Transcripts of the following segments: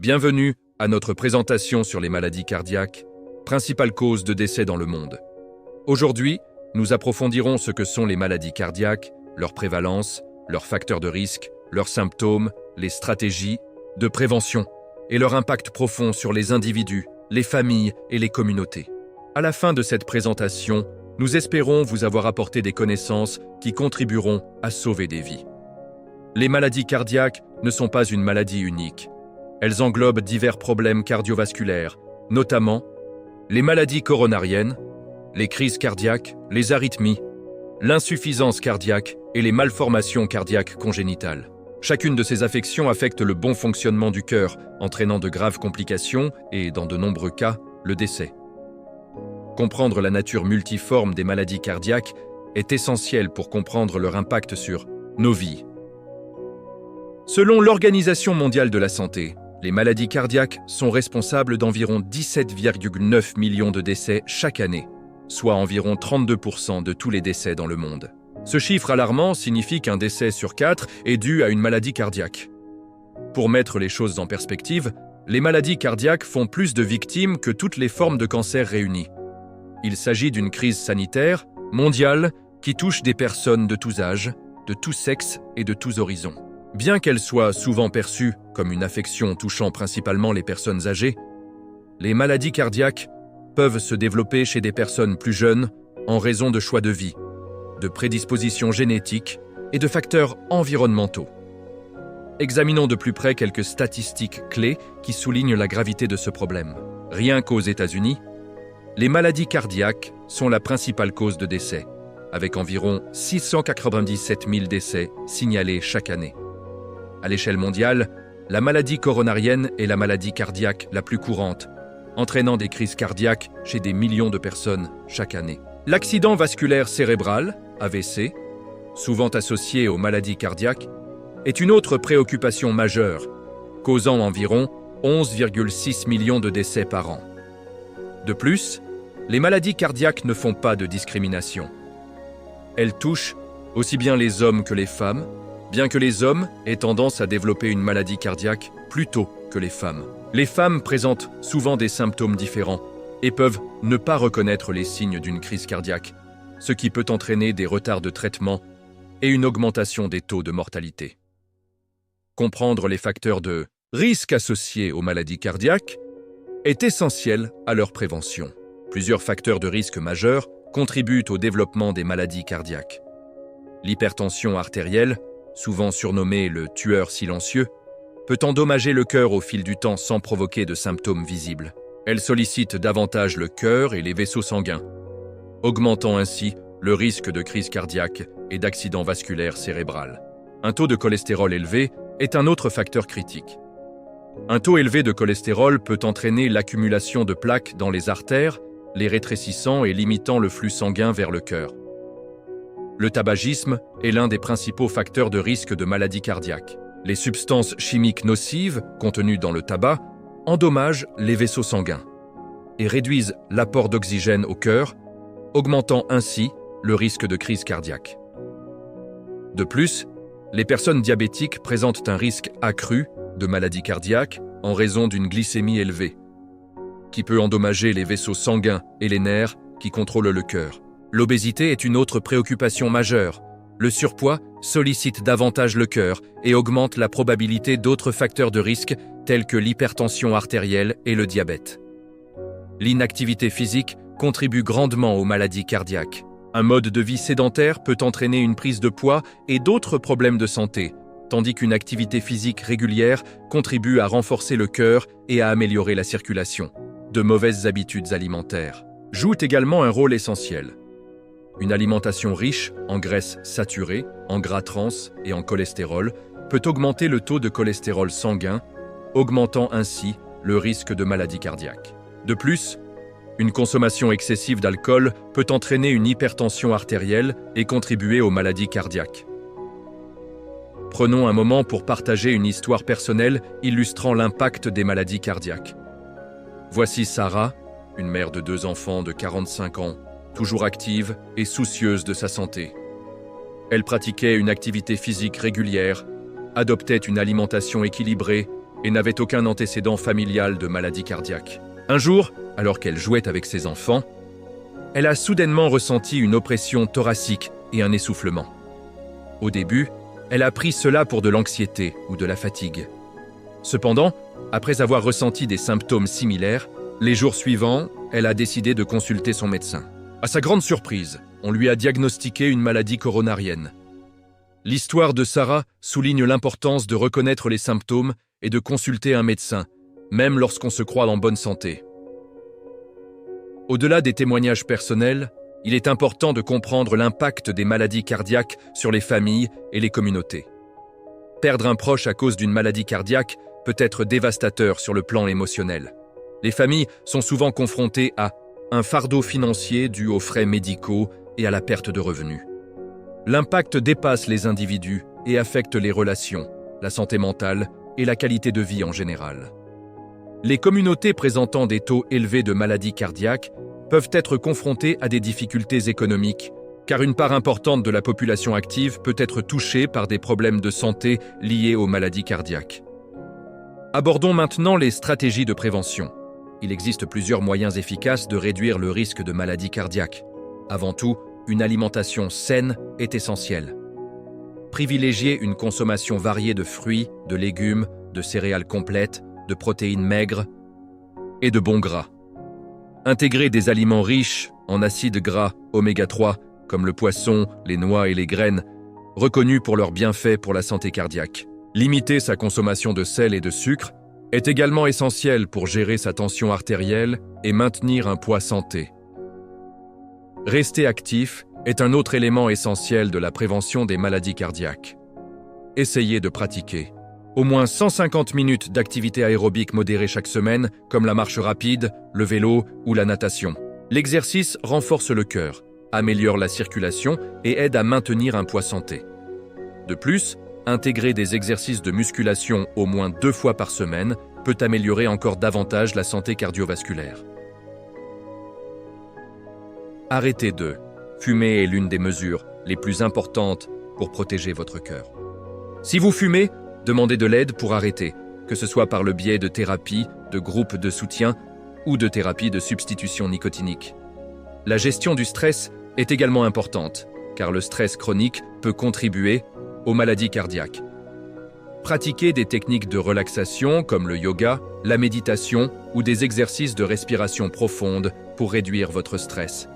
Bienvenue à notre présentation sur les maladies cardiaques, principale cause de décès dans le monde. Aujourd'hui, nous approfondirons ce que sont les maladies cardiaques, leur prévalence, leurs facteurs de risque, leurs symptômes, les stratégies de prévention et leur impact profond sur les individus, les familles et les communautés. À la fin de cette présentation, nous espérons vous avoir apporté des connaissances qui contribueront à sauver des vies. Les maladies cardiaques ne sont pas une maladie unique. Elles englobent divers problèmes cardiovasculaires, notamment les maladies coronariennes, les crises cardiaques, les arythmies, l'insuffisance cardiaque et les malformations cardiaques congénitales. Chacune de ces affections affecte le bon fonctionnement du cœur, entraînant de graves complications et, dans de nombreux cas, le décès. Comprendre la nature multiforme des maladies cardiaques est essentiel pour comprendre leur impact sur nos vies. Selon l'Organisation mondiale de la santé, les maladies cardiaques sont responsables d'environ 17,9 millions de décès chaque année, soit environ 32% de tous les décès dans le monde. Ce chiffre alarmant signifie qu'un décès sur 4 est dû à une maladie cardiaque. Pour mettre les choses en perspective, les maladies cardiaques font plus de victimes que toutes les formes de cancer réunies. Il s'agit d'une crise sanitaire, mondiale, qui touche des personnes de tous âges, de tous sexes et de tous horizons. Bien qu'elle soit souvent perçue comme une affection touchant principalement les personnes âgées, les maladies cardiaques peuvent se développer chez des personnes plus jeunes en raison de choix de vie, de prédispositions génétiques et de facteurs environnementaux. Examinons de plus près quelques statistiques clés qui soulignent la gravité de ce problème. Rien qu'aux États-Unis, les maladies cardiaques sont la principale cause de décès, avec environ 697 000 décès signalés chaque année. À l'échelle mondiale, la maladie coronarienne est la maladie cardiaque la plus courante, entraînant des crises cardiaques chez des millions de personnes chaque année. L'accident vasculaire cérébral, AVC, souvent associé aux maladies cardiaques, est une autre préoccupation majeure, causant environ 11,6 millions de décès par an. De plus, les maladies cardiaques ne font pas de discrimination. Elles touchent aussi bien les hommes que les femmes, bien que les hommes aient tendance à développer une maladie cardiaque plus tôt que les femmes. Les femmes présentent souvent des symptômes différents et peuvent ne pas reconnaître les signes d'une crise cardiaque, ce qui peut entraîner des retards de traitement et une augmentation des taux de mortalité. Comprendre les facteurs de risque associés aux maladies cardiaques est essentiel à leur prévention. Plusieurs facteurs de risque majeurs contribuent au développement des maladies cardiaques. L'hypertension artérielle, souvent surnommée le tueur silencieux, peut endommager le cœur au fil du temps sans provoquer de symptômes visibles. Elle sollicite davantage le cœur et les vaisseaux sanguins, augmentant ainsi le risque de crise cardiaque et d'accident vasculaire cérébral. Un taux de cholestérol élevé est un autre facteur critique. Un taux élevé de cholestérol peut entraîner l'accumulation de plaques dans les artères, les rétrécissant et limitant le flux sanguin vers le cœur. Le tabagisme est l'un des principaux facteurs de risque de maladie cardiaque. Les substances chimiques nocives contenues dans le tabac endommagent les vaisseaux sanguins et réduisent l'apport d'oxygène au cœur, augmentant ainsi le risque de crise cardiaque. De plus, les personnes diabétiques présentent un risque accru de maladie cardiaque en raison d'une glycémie élevée, qui peut endommager les vaisseaux sanguins et les nerfs qui contrôlent le cœur. L'obésité est une autre préoccupation majeure. Le surpoids sollicite davantage le cœur et augmente la probabilité d'autres facteurs de risque tels que l'hypertension artérielle et le diabète. L'inactivité physique contribue grandement aux maladies cardiaques. Un mode de vie sédentaire peut entraîner une prise de poids et d'autres problèmes de santé, tandis qu'une activité physique régulière contribue à renforcer le cœur et à améliorer la circulation. De mauvaises habitudes alimentaires jouent également un rôle essentiel. Une alimentation riche en graisses saturées, en gras trans et en cholestérol peut augmenter le taux de cholestérol sanguin, augmentant ainsi le risque de maladie cardiaque. De plus, une consommation excessive d'alcool peut entraîner une hypertension artérielle et contribuer aux maladies cardiaques. Prenons un moment pour partager une histoire personnelle illustrant l'impact des maladies cardiaques. Voici Sarah, une mère de 2 enfants de 45 ans, toujours active et soucieuse de sa santé. Elle pratiquait une activité physique régulière, adoptait une alimentation équilibrée et n'avait aucun antécédent familial de maladie cardiaque. Un jour, alors qu'elle jouait avec ses enfants, elle a soudainement ressenti une oppression thoracique et un essoufflement. Au début, elle a pris cela pour de l'anxiété ou de la fatigue. Cependant, après avoir ressenti des symptômes similaires, les jours suivants, elle a décidé de consulter son médecin. À sa grande surprise, on lui a diagnostiqué une maladie coronarienne. L'histoire de Sarah souligne l'importance de reconnaître les symptômes et de consulter un médecin, même lorsqu'on se croit en bonne santé. Au-delà des témoignages personnels, il est important de comprendre l'impact des maladies cardiaques sur les familles et les communautés. Perdre un proche à cause d'une maladie cardiaque peut être dévastateur sur le plan émotionnel. Les familles sont souvent confrontées à un fardeau financier dû aux frais médicaux et à la perte de revenus. L'impact dépasse les individus et affecte les relations, la santé mentale et la qualité de vie en général. Les communautés présentant des taux élevés de maladies cardiaques peuvent être confrontées à des difficultés économiques, car une part importante de la population active peut être touchée par des problèmes de santé liés aux maladies cardiaques. Abordons maintenant les stratégies de prévention. Il existe plusieurs moyens efficaces de réduire le risque de maladie cardiaque. Avant tout, une alimentation saine est essentielle. Privilégiez une consommation variée de fruits, de légumes, de céréales complètes, de protéines maigres et de bons gras. Intégrez des aliments riches en acides gras oméga 3, comme le poisson, les noix et les graines, reconnus pour leurs bienfaits pour la santé cardiaque. Limiter sa consommation de sel et de sucre est également essentiel pour gérer sa tension artérielle et maintenir un poids santé. Rester actif est un autre élément essentiel de la prévention des maladies cardiaques. Essayez de pratiquer au moins 150 minutes d'activité aérobique modérée chaque semaine, comme la marche rapide, le vélo ou la natation. L'exercice renforce le cœur, améliore la circulation et aide à maintenir un poids santé. De plus, intégrer des exercices de musculation au moins 2 fois par semaine peut améliorer encore davantage la santé cardiovasculaire. Arrêtez de fumer est l'une des mesures les plus importantes pour protéger votre cœur. Si vous fumez, demandez de l'aide pour arrêter, que ce soit par le biais de thérapies, de groupes de soutien ou de thérapies de substitution nicotinique. La gestion du stress est également importante, car le stress chronique peut contribuer aux maladies cardiaques. Pratiquez des techniques de relaxation comme le yoga, la méditation ou des exercices de respiration profonde pour réduire votre stress.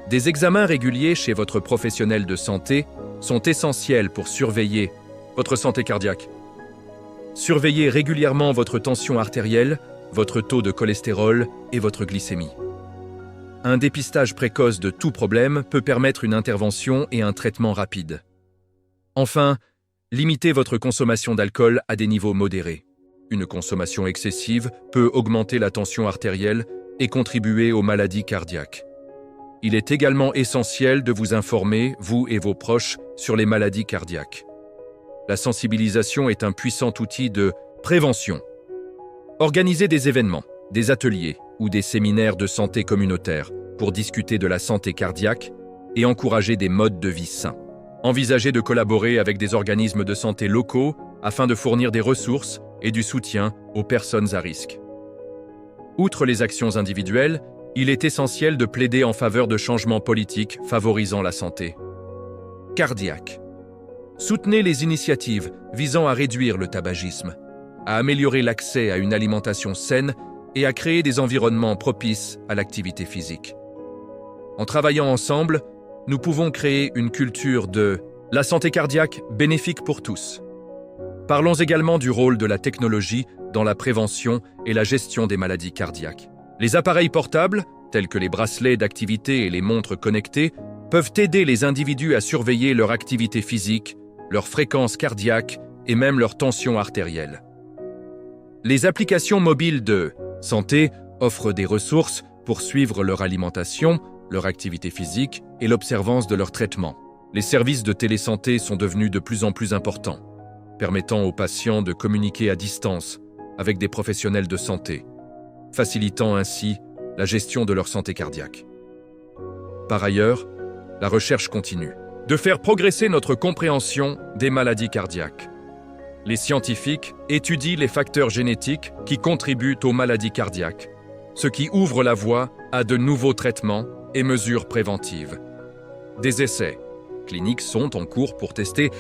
Des examens réguliers chez votre professionnel de santé sont essentiels pour surveiller votre santé cardiaque. Surveillez régulièrement votre tension artérielle, votre taux de cholestérol et votre glycémie. Un dépistage précoce de tout problème peut permettre une intervention et un traitement rapide. Enfin, limitez votre consommation d'alcool à des niveaux modérés. Une consommation excessive peut augmenter la tension artérielle et contribuer aux maladies cardiaques. Il est également essentiel de vous informer, vous et vos proches, sur les maladies cardiaques. La sensibilisation est un puissant outil de prévention. Organisez des événements, des ateliers ou des séminaires de santé communautaire pour discuter de la santé cardiaque et encourager des modes de vie sains. Envisagez de collaborer avec des organismes de santé locaux afin de fournir des ressources et du soutien aux personnes à risque. Outre les actions individuelles, il est essentiel de plaider en faveur de changements politiques favorisant la santé cardiaque. Soutenez les initiatives visant à réduire le tabagisme, à améliorer l'accès à une alimentation saine et à créer des environnements propices à l'activité physique. En travaillant ensemble, nous pouvons créer une culture de la santé cardiaque bénéfique pour tous. Parlons également du rôle de la technologie dans la prévention et la gestion des maladies cardiaques. Les appareils portables, tels que les bracelets d'activité et les montres connectées, peuvent aider les individus à surveiller leur activité physique, leur fréquence cardiaque et même leur tension artérielle. Les applications mobiles de santé offrent des ressources pour suivre leur alimentation, leur activité physique et l'observance de leur traitement. Les services de télésanté sont devenus de plus en plus importants, permettant aux patients de communiquer à distance avec des professionnels de santé, facilitant ainsi la gestion de leur santé cardiaque. Par ailleurs, la recherche continue de faire progresser notre compréhension des maladies cardiaques. Les scientifiques étudient les facteurs génétiques qui contribuent aux maladies cardiaques, ce qui ouvre la voie à de nouveaux traitements et mesures préventives. Des essais cliniques sont en cours pour tester